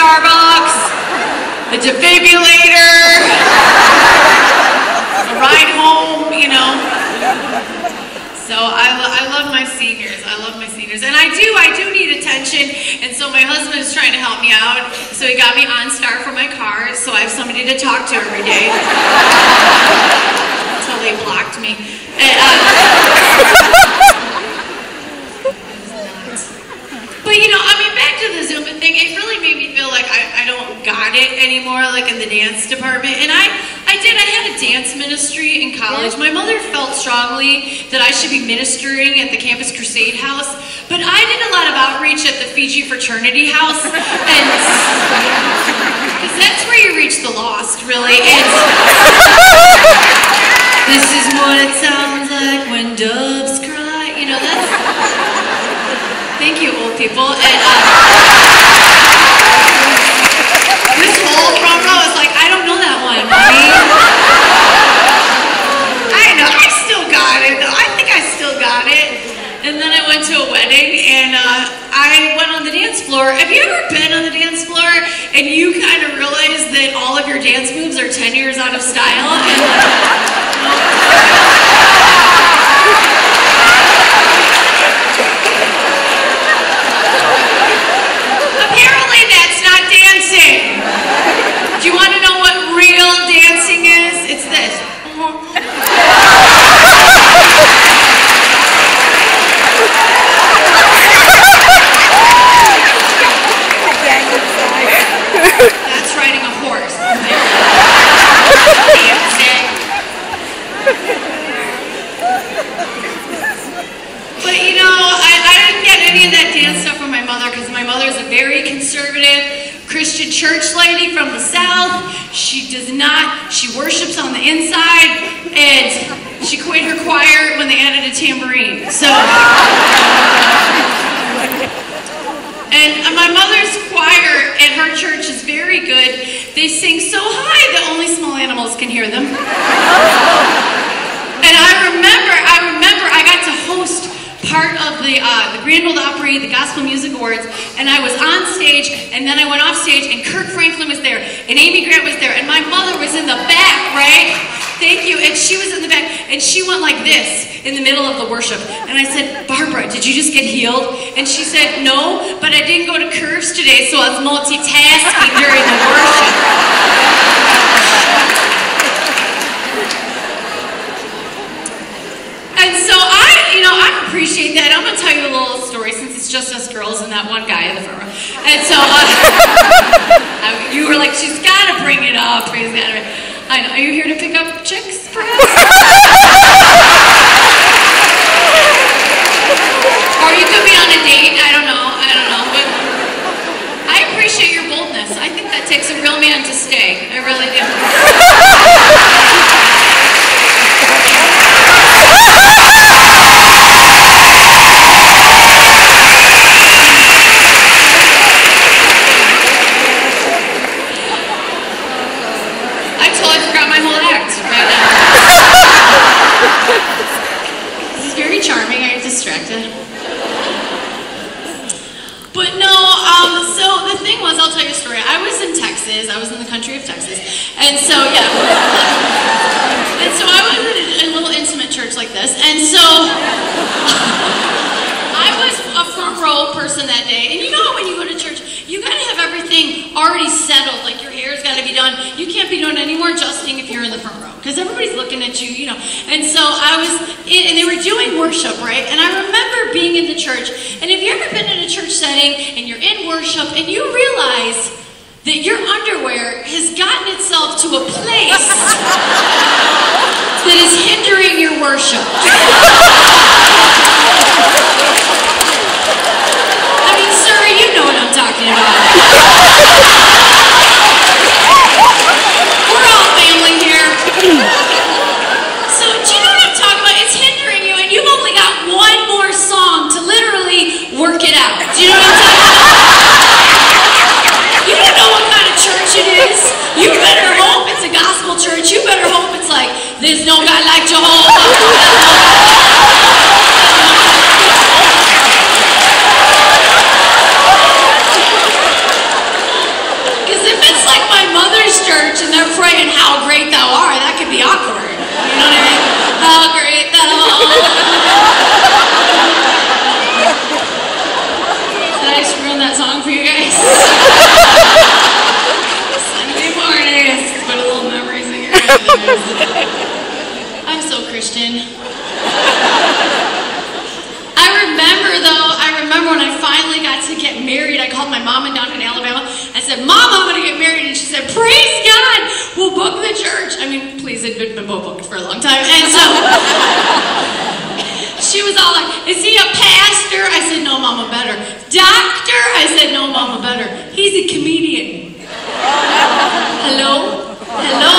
Starbucks, a defibrillator, a ride home, you know. So I love my seniors. I love my seniors. And I do need attention. And so my husband is trying to help me out. So he got me OnStar for my car, so I have somebody to talk to every day. Until they blocked me. And, but you know, I mean, back to the Zumba thing, it really made me feel like I don't got it anymore, like in the dance department. And I had a dance ministry in college. My mother felt strongly that I should be ministering at the Campus Crusade House, but I did a lot of outreach at the Fiji Fraternity House, and because that's where you reach the lost, really. This is what it sounds like when doves cry. You know, that's... Thank you, old people. And this whole front row is like, I don't know that one, Mommy. I know, I still got it, though. I think I still got it. And then I went to a wedding, and I went on the dance floor. Have you ever been on the dance floor, and you kind of realize that all of your dance moves are 10 years out of style? Apparently that's not dancing. Do you want to know what real dancing is? It's this. That's riding a horse. Dancing. But you know, I didn't get any of that dance stuff from my mother because my mother's a very conservative Christian church lady from the South. She does not, she worships on the inside, and she quit her choir when they added a tambourine. So, and my mother's choir at her church is very good. They sing so high that only small animals can hear them. And I remember I got to host part of the Grand Ole Opry, the Gospel Music Awards, and I was on stage, and then I went off stage, and Kirk Franklin was there, and Amy Grant was there, and my mother was in the back, right? Thank you. And she was in the back, and she went like this in the middle of the worship. And I said, Barbara, did you just get healed? And she said, no, but I didn't go to Curves today, so I was multitasking during the worship. And so I appreciate that. I'm going to tell you a little story since it's just us girls and that one guy in the front row. And so you were like, she's got to bring it up. I know. Are you here to pick up chicks, perhaps? Or you could be on a date. I don't know. But I appreciate your boldness. I think that takes a real man to stay. I really do. This is very charming. I get distracted. But no, so the thing was, I'll tell you a story. I was in Texas. I was in the country of Texas. And so, yeah. And so I was in a little intimate church like this. And so I was a front row person that day. And you know when you go to church, you gotta have everything already settled. Like your hair's gotta be done. You can't be doing any more adjusting if you're in the front row. Because everybody's looking at you, you know. And so I was in, and they were doing worship, right? And I remember being in the church. And have you ever been in a church setting and you're in worship and you realize that your underwear has gotten itself to a place that is hindering your worship? I mean, sir, you know what I'm talking about. We're all family here. So, do you know what I'm talking about? It's hindering you, and you've only got one more song to literally work it out. Do you know what I'm talking about? You don't know what kind of church it is. You better hope it's a gospel church. You better hope it's like, there's no God like Jehovah. ruin that song for you guys? Sunday mornings. Put a little memories in your head. I'm so Christian. I remember when I finally got to get married, I called my mom down in Alabama. I said, Mom, I'm going to get married. And she said, praise God, we'll book the church. I mean, please, it had been booked for a long time. And so she was all like, is he a pastor? I said, no, Mama, better. Doctor? I said, no, Mama, better. He's a comedian. Hello? Hello?